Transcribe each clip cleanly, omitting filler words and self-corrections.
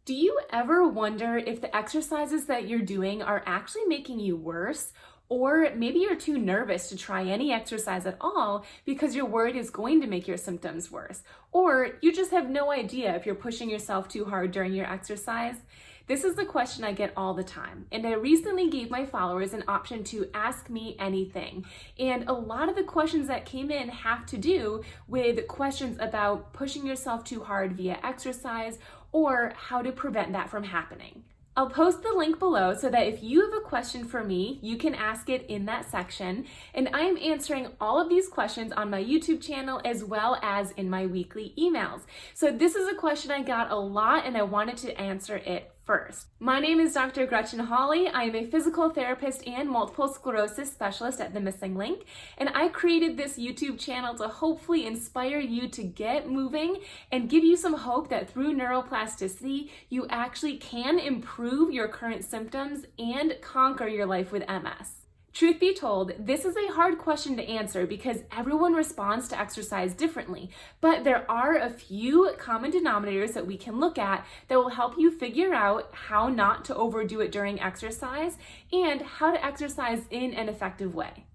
Do you ever wonder if the exercises that you're doing are actually making you worse? Or maybe you're too nervous to try any exercise at all because you're worried it's going to make your symptoms worse. Or you just have no idea if you're pushing yourself too hard during your exercise. This is the question I get all the time, and I recently gave my followers an option to ask me anything. And a lot of the questions that came in have to do with questions about pushing yourself too hard via exercise or how to prevent that from happening. I'll post the link below so that if you have a question for me, you can ask it in that section. And I am answering all of these questions on my YouTube channel as well as in my weekly emails. So this is a question I got a lot and I wanted to answer it first. My name is Dr. Gretchen Hawley. I am a physical therapist and multiple sclerosis specialist at The Missing Link, and I created this YouTube channel to hopefully inspire you to get moving and give you some hope that through neuroplasticity, you actually can improve your current symptoms and conquer your life with MS. Truth be told, this is a hard question to answer because everyone responds to exercise differently, but there are a few common denominators that we can look at that will help you figure out how not to overdo it during exercise and how to exercise in an effective way.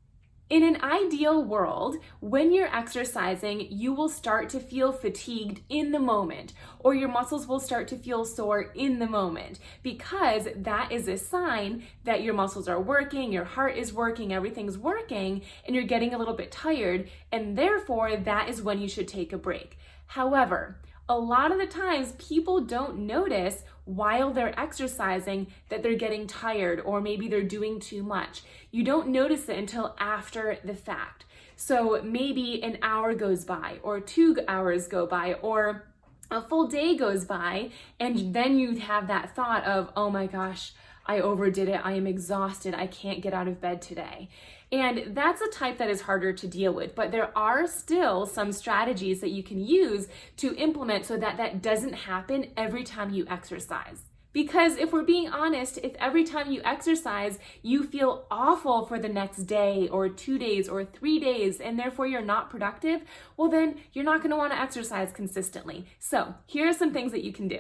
In an ideal world, when you're exercising, you will start to feel fatigued in the moment, or your muscles will start to feel sore in the moment, because that is a sign that your muscles are working, your heart is working, everything's working, and you're getting a little bit tired, and therefore that is when you should take a break. However, a lot of the times people don't notice while they're exercising that they're getting tired or maybe they're doing too much. You don't notice it until after the fact. So maybe an hour goes by or 2 hours go by or a full day goes by, and then you have that thought of, oh my gosh, I overdid it, I am exhausted, I can't get out of bed today. And that's a type that is harder to deal with, but there are still some strategies that you can use to implement so that that doesn't happen every time you exercise. Because if we're being honest, if every time you exercise, you feel awful for the next day or 2 days or 3 days, and therefore you're not productive, well then you're not gonna wanna exercise consistently. So here are some things that you can do.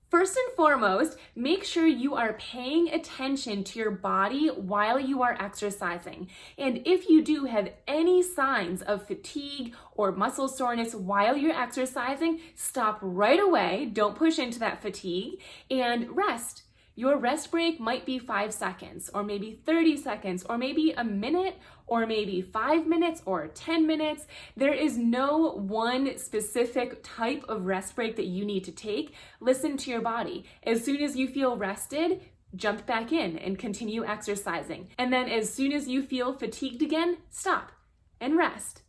First and foremost, make sure you are paying attention to your body while you are exercising. And if you do have any signs of fatigue or muscle soreness while you're exercising, stop right away, don't push into that fatigue, and rest. Your rest break might be 5 seconds, or maybe 30 seconds, or maybe a minute, or maybe 5 minutes, or 10 minutes. There is no one specific type of rest break that you need to take. Listen to your body. As soon as you feel rested, jump back in and continue exercising. And then as soon as you feel fatigued again, stop and rest.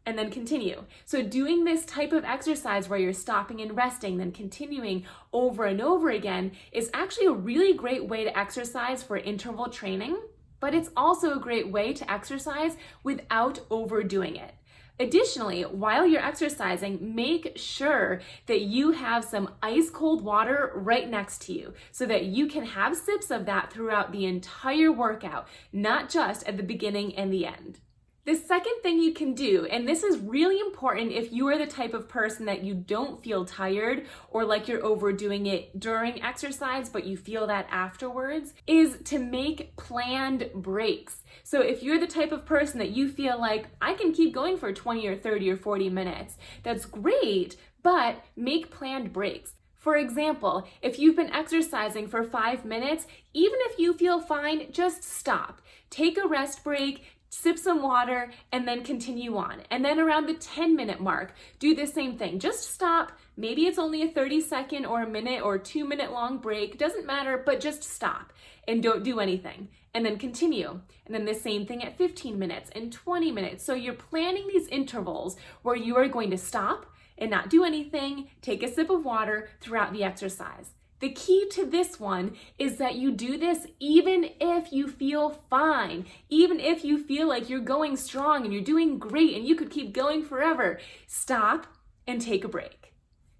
And then continue. So doing this type of exercise where you're stopping and resting, then continuing over and over again is actually a really great way to exercise for interval training, but it's also a great way to exercise without overdoing it. Additionally, while you're exercising, make sure that you have some ice cold water right next to you so that you can have sips of that throughout the entire workout, not just at the beginning and the end. The second thing you can do, and this is really important if you are the type of person that you don't feel tired or like you're overdoing it during exercise, but you feel that afterwards, is to make planned breaks. So if you're the type of person that you feel like, I can keep going for 20 or 30 or 40 minutes, that's great, but make planned breaks. For example, if you've been exercising for 5 minutes, even if you feel fine, just stop. Take a rest break, sip some water, and then continue on. And then around the 10-minute mark, do the same thing. Just stop. Maybe it's only a 30-second or a minute or 2-minute long break. Doesn't matter, but just stop and don't do anything. And then continue. And then the same thing at 15 minutes and 20 minutes. So you're planning these intervals where you are going to stop and not do anything, take a sip of water throughout the exercise. The key to this one is that you do this even if you feel fine, even if you feel like you're going strong and you're doing great and you could keep going forever. Stop and take a break.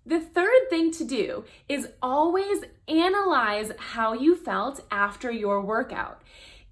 The third thing to do is always analyze how you felt after your workout.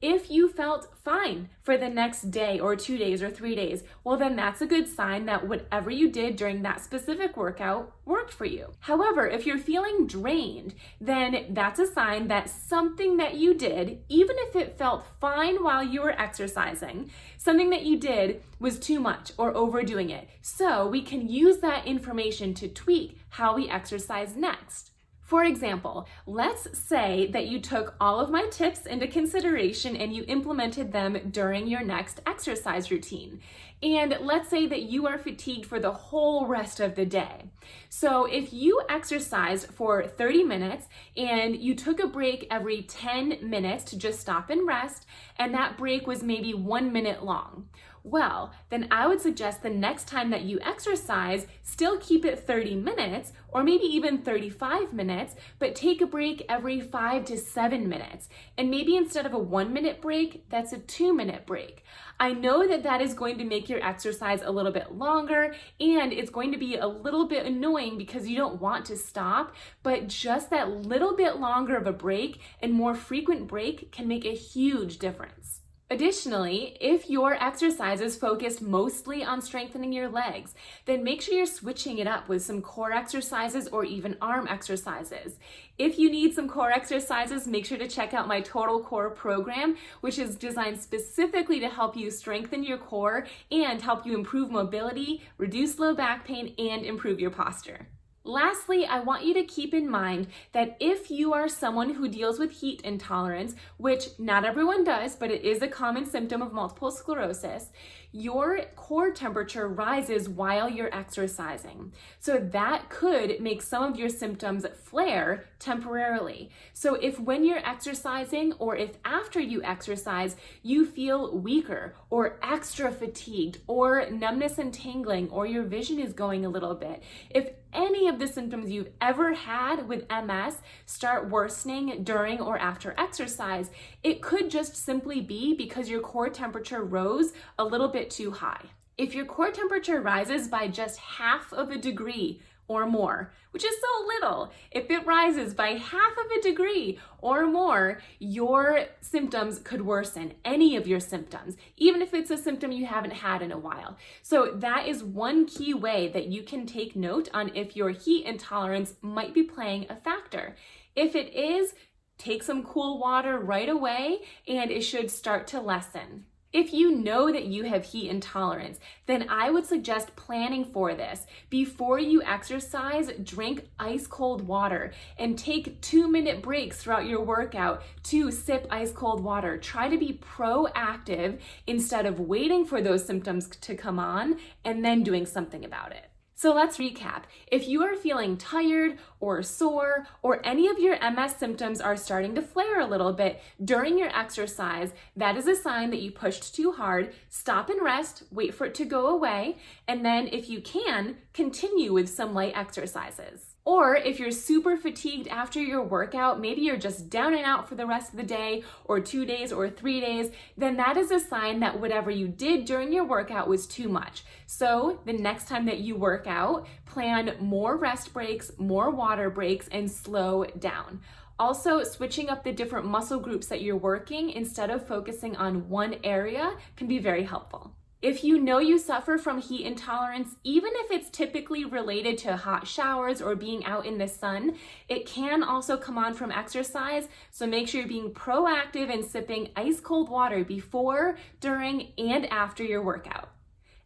If you felt fine for the next day or 2 days or 3 days, well, then that's a good sign that whatever you did during that specific workout worked for you. However, if you're feeling drained, then that's a sign that something that you did, even if it felt fine while you were exercising, something that you did was too much or overdoing it. So we can use that information to tweak how we exercise next. For example, let's say that you took all of my tips into consideration and you implemented them during your next exercise routine. And let's say that you are fatigued for the whole rest of the day. So if you exercised for 30 minutes and you took a break every 10 minutes to just stop and rest, and that break was maybe 1 minute long, well, then I would suggest the next time that you exercise, still keep it 30 minutes or maybe even 35 minutes, but take a break every 5 to 7 minutes. And maybe instead of a 1 minute break, that's a 2-minute break. I know that that is going to make your exercise a little bit longer and it's going to be a little bit annoying because you don't want to stop, but just that little bit longer of a break and more frequent break can make a huge difference. Additionally, if your exercise is focused mostly on strengthening your legs, then make sure you're switching it up with some core exercises or even arm exercises. If you need some core exercises, make sure to check out my Total Core program, which is designed specifically to help you strengthen your core and help you improve mobility, reduce low back pain, and improve your posture. Lastly, I want you to keep in mind that if you are someone who deals with heat intolerance, which not everyone does, but it is a common symptom of multiple sclerosis, your core temperature rises while you're exercising. So that could make some of your symptoms flare temporarily. So if when you're exercising or if after you exercise, you feel weaker or extra fatigued or numbness and tingling or your vision is going a little bit, if any of the symptoms you've ever had with MS start worsening during or after exercise, it could just simply be because your core temperature rose a little bit too high. If your core temperature rises by just 1/2 degree or more, which is so little, if it rises by 1/2 degree or more, your symptoms could worsen, any of your symptoms, even if it's a symptom you haven't had in a while. So that is one key way that you can take note on if your heat intolerance might be playing a factor. If it is, take some cool water right away and it should start to lessen. If you know that you have heat intolerance, then I would suggest planning for this. Before you exercise, drink ice cold water and take 2-minute breaks throughout your workout to sip ice cold water. Try to be proactive instead of waiting for those symptoms to come on and then doing something about it. So let's recap. If you are feeling tired or sore or any of your MS symptoms are starting to flare a little bit during your exercise, that is a sign that you pushed too hard. Stop and rest, wait for it to go away, and then if you can, continue with some light exercises. Or if you're super fatigued after your workout, maybe you're just down and out for the rest of the day or 2 days or 3 days, then that is a sign that whatever you did during your workout was too much. So the next time that you work out, plan more rest breaks, more water breaks, and slow down. Also, switching up the different muscle groups that you're working instead of focusing on one area can be very helpful. If you know you suffer from heat intolerance, even if it's typically related to hot showers or being out in the sun, it can also come on from exercise. So make sure you're being proactive and sipping ice cold water before, during, and after your workout.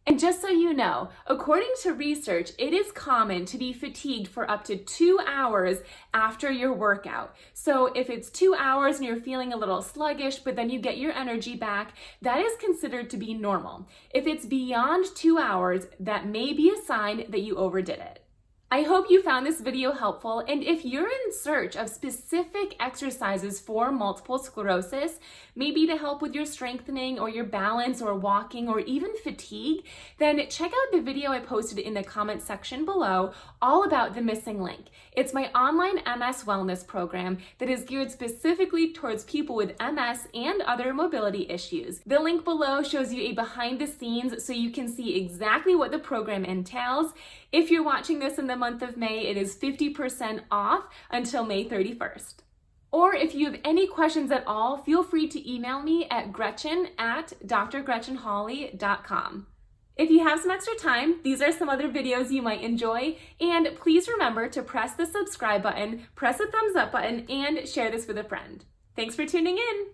And just so you know, according to research, it is common to be fatigued for up to 2 hours after your workout. So if it's 2 hours and you're feeling a little sluggish, but then you get your energy back, that is considered to be normal. If it's beyond 2 hours, that may be a sign that you overdid it. I hope you found this video helpful, and if you're in search of specific exercises for multiple sclerosis, maybe to help with your strengthening or your balance or walking or even fatigue, then check out the video I posted in the comment section below all about the missing link. It's my online MS wellness program that is geared specifically towards people with MS and other mobility issues. The link below shows you a behind the scenes so you can see exactly what the program entails. If you're watching this in the month of May, it is 50% off until May 31st. Or if you have any questions at all, feel free to email me at gretchen@drgretchenhawley.com. If you have some extra time, these are some other videos you might enjoy, and please remember to press the subscribe button, press the thumbs up button, and share this with a friend. Thanks for tuning in.